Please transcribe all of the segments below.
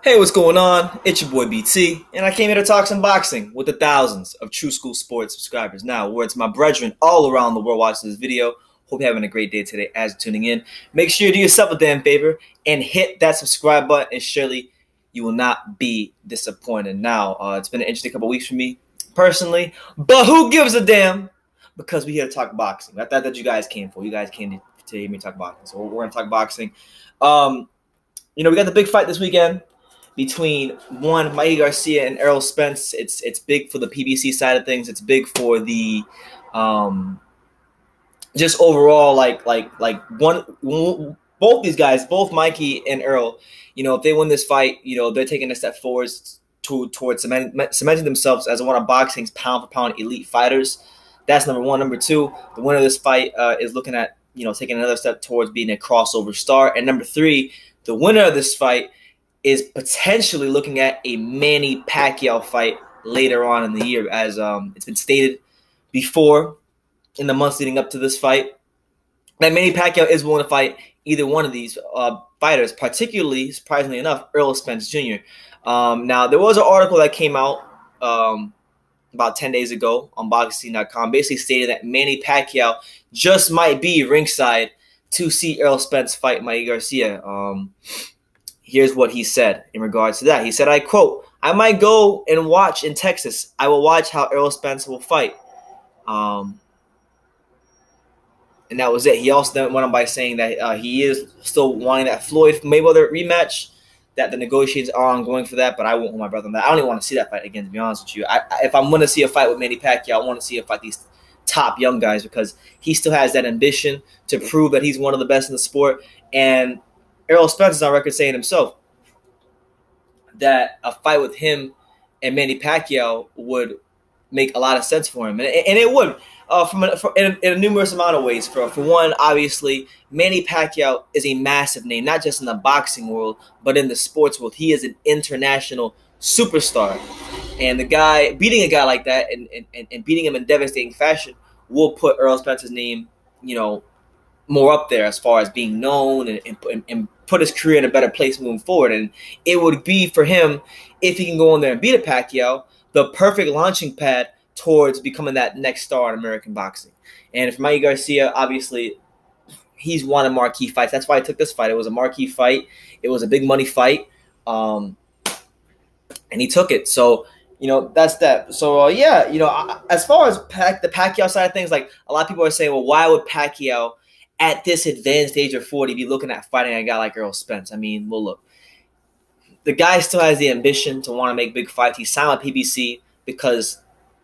Hey, what's going on? It's your boy BT, and I came here to talk some boxing with the thousands of True School Sports subscribers. Now, words my brethren all around the world watching this video. Hope you're having a great day today as you're tuning in. Make sure you do yourself a damn favor and hit that subscribe button, and surely you will not be disappointed. Now, it's been an interesting couple weeks for me personally, but who gives a damn? Because we're here to talk boxing. I thought that you guys came for. You guys came to hear me talk boxing, so we're going to talk boxing. We got the big fight this weekend between Manny Garcia and Errol Spence. It's big for the PBC side of things. It's big for the just overall both these guys, both Mikey and Errol. If they win this fight, they're taking a step forward towards cementing themselves as one of boxing's pound for pound elite fighters. That's number one. Number two, the winner of this fight is looking at taking another step towards being a crossover star. And number three, the winner of this fight is potentially looking at a Manny Pacquiao fight later on in the year, as it's been stated before in the months leading up to this fight, that Manny Pacquiao is willing to fight either one of these fighters, particularly, surprisingly enough, Errol Spence Jr. Now, there was an article that came out about 10 days ago on boxing.com basically stating that Manny Pacquiao just might be ringside to see Errol Spence fight Manny Garcia. Here's what he said in regards to that. He said, I quote, "I might go and watch in Texas. I will watch how Errol Spence will fight." And that was it. He also then went on by saying that he is still wanting that Floyd Mayweather rematch, that the negotiations are ongoing for that, but I won't hold my breath on that. I don't even want to see that fight again, to be honest with you. If I'm going to see a fight with Manny Pacquiao, I want to see a fight these top young guys, because he still has that ambition to prove that he's one of the best in the sport. And Errol Spence is on record saying himself that a fight with him and Manny Pacquiao would make a lot of sense for him. And it would, in a numerous amount of ways. For one, obviously, Manny Pacquiao is a massive name, not just in the boxing world, but in the sports world. He is an international superstar. And the guy, beating a guy like that and beating him in devastating fashion will put Errol Spence's name, more up there as far as being known and put his career in a better place moving forward. And it would be for him, if he can go in there and beat a Pacquiao, the perfect launching pad towards becoming that next star in American boxing. And for Manny Garcia, obviously, he's won a marquee fight. That's why I took this fight. It was a marquee fight. It was a big money fight. And he took it. So, that's that. So, as far as the Pacquiao side of things, like a lot of people are saying, well, why would Pacquiao at this advanced age of 40 be looking at fighting a guy like Errol Spence? I mean, well, look, the guy still has the ambition to want to make big fights. He signed with PBC because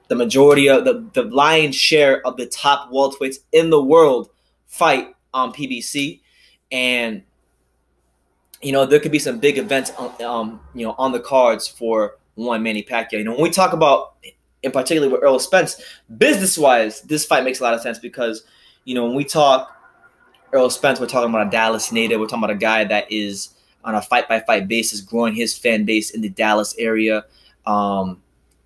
the majority of the lion's share of the top welterweights in the world fight on PBC. And, there could be some big events, on the cards for one Manny Pacquiao. When we talk about, in particular with Errol Spence, business-wise, this fight makes a lot of sense because, when we talk Errol Spence, we're talking about a Dallas native. We're talking about a guy that is on a fight-by-fight basis, growing his fan base in the Dallas area.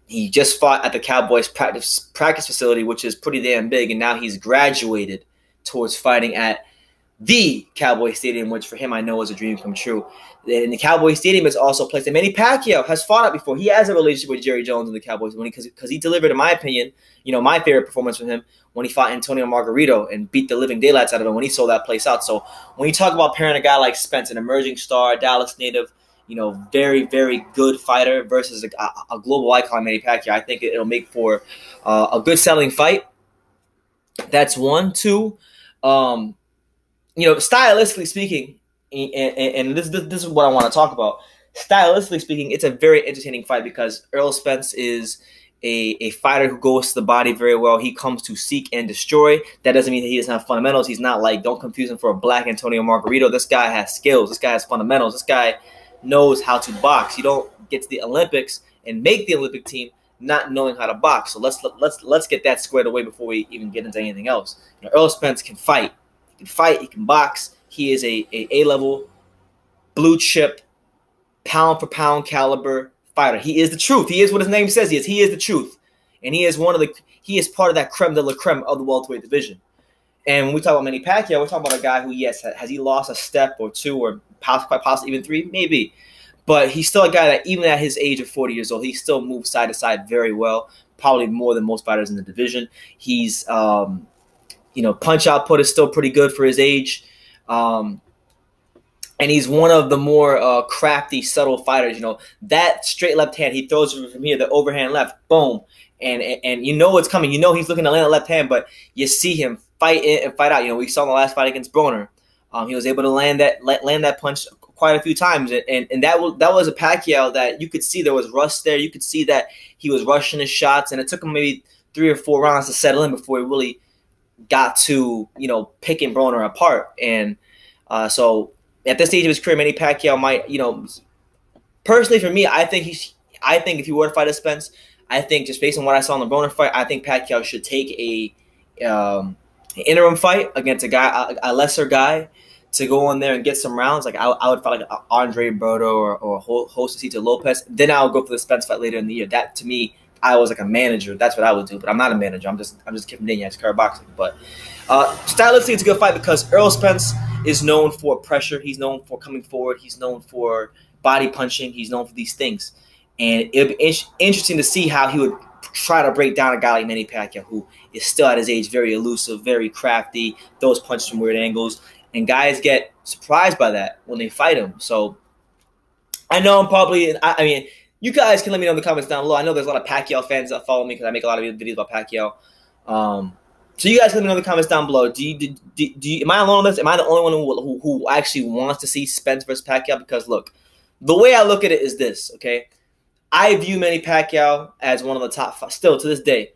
He just fought at the Cowboys practice facility, which is pretty damn big, and now he's graduated towards fighting at the Cowboy Stadium, which for him I know is a dream come true. And the Cowboy Stadium is also a place that Manny Pacquiao has fought at before. He has a relationship with Jerry Jones and the Cowboys because he delivered, in my opinion, my favorite performance from him when he fought Antonio Margarito and beat the living daylights out of him when he sold that place out. So when you talk about pairing a guy like Spence, an emerging star, Dallas native, very, very good fighter versus a global icon, Manny Pacquiao, I think it'll make for a good selling fight. That's one. Two, stylistically speaking, and this is what I want to talk about. Stylistically speaking, it's a very entertaining fight because Errol Spence is a fighter who goes to the body very well. He comes to seek and destroy. That doesn't mean that he doesn't have fundamentals. He's not don't confuse him for a black Antonio Margarito. This guy has skills. This guy has fundamentals. This guy knows how to box. You don't get to the Olympics and make the Olympic team not knowing how to box. So let's get that squared away before we even get into anything else. Errol Spence can fight. He can fight. He can box. He is a A-level, blue chip, pound for pound caliber fighter. He is the truth. He is what his name says he is. He is the truth. And he is he is part of that creme de la creme of the welterweight division. And when we talk about Manny Pacquiao, we're talking about a guy who, yes, has he lost a step or two or quite possibly even three? Maybe. But he's still a guy that even at his age of 40 years old, he still moves side to side very well, probably more than most fighters in the division. He's, punch output is still pretty good for his age. And he's one of the more crafty, subtle fighters. That straight left hand, he throws from here, the overhand left, boom. And you know it's coming. You know he's looking to land a left hand, but you see him fight in and fight out. We saw in the last fight against Broner. He was able to land that punch quite a few times. And that was a Pacquiao that you could see there was rust there. You could see that he was rushing his shots, and it took him maybe 3 or 4 rounds to settle in before he really got to, picking Broner apart. And so at this stage of his career, Manny Pacquiao might, personally for me, I think if he were to fight a Spence, I think just based on what I saw in the Broner fight, I think Pacquiao should take an interim fight against a lesser guy to go in there and get some rounds. Like I would fight like Andre Berto or Josecito Lopez. Then I would go for the Spence fight later in the year. That to me, I was like a manager. That's what I would do. But I'm not a manager. I'm just Kevin Daniels, career boxing. But stylistically, it's a good fight because Errol Spence is known for pressure. He's known for coming forward. He's known for body punching. He's known for these things. And it would be interesting to see how he would try to break down a guy like Manny Pacquiao, who is still at his age very elusive, very crafty, throws punches from weird angles. And guys get surprised by that when they fight him. So I know I'm probably – I mean, you guys can let me know in the comments down below. I know there's a lot of Pacquiao fans that follow me because I make a lot of videos about Pacquiao. So you guys can let me know in the comments down below. Am I alone on this? Am I the only one who actually wants to see Spence versus Pacquiao? Because, look, the way I look at it is this, okay? I view Manny Pacquiao as one of the top 5, still to this day,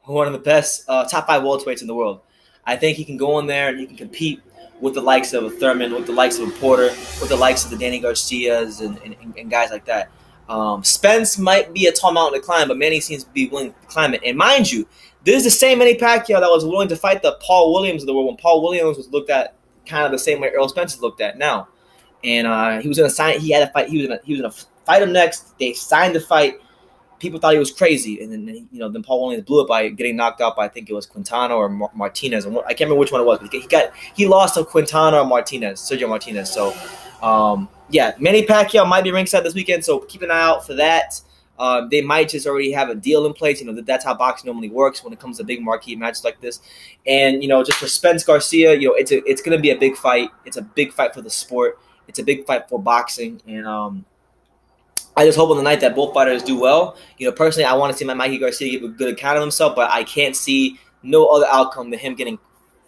one of the best top 5 welterweights in the world. I think he can go in there and he can compete with the likes of a Thurman, with the likes of a Porter, with the likes of the Danny Garcias and guys like that. Spence might be a tall mountain to climb, but Manny seems to be willing to climb it. And mind you, this is the same Manny Pacquiao that was willing to fight the Paul Williams of the world when Paul Williams was looked at kind of the same way Errol Spence is looked at now. And he was going to sign. He had a fight. He was going to fight him next. They signed the fight. People thought he was crazy, and then Paul Williams blew it by getting knocked out by I think it was Quintana or Martinez. I can't remember which one it was. But he lost to Quintana or Sergio Martinez. So Manny Pacquiao might be ringside this weekend. So keep an eye out for that. They might just already have a deal in place. That's how boxing normally works when it comes to big marquee matches like this. And just for Spence Garcia, it's going to be a big fight. It's a big fight for the sport. It's a big fight for boxing, and I just hope on the night that both fighters do well. Personally, I want to see Mikey Garcia give a good account of himself, but I can't see no other outcome than him getting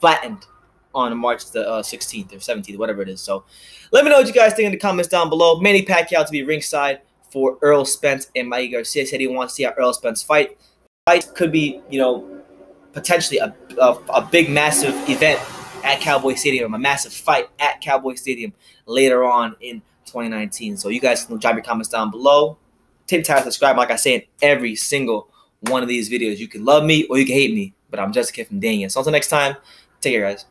flattened on March the 16th or 17th, whatever it is. So let me know what you guys think in the comments down below. Manny Pacquiao to be ringside for Errol Spence and Mikey Garcia. Said he wants to see how Errol Spence fight. Fight could be, potentially a big, massive event at Cowboy Stadium, a massive fight at Cowboy Stadium later on in 2019. So you guys can drop your comments down below. Take time to subscribe. Like I say in every single one of these videos, you can love me or you can hate me, but I'm just a kid from Daniel. So until next time, take care, guys.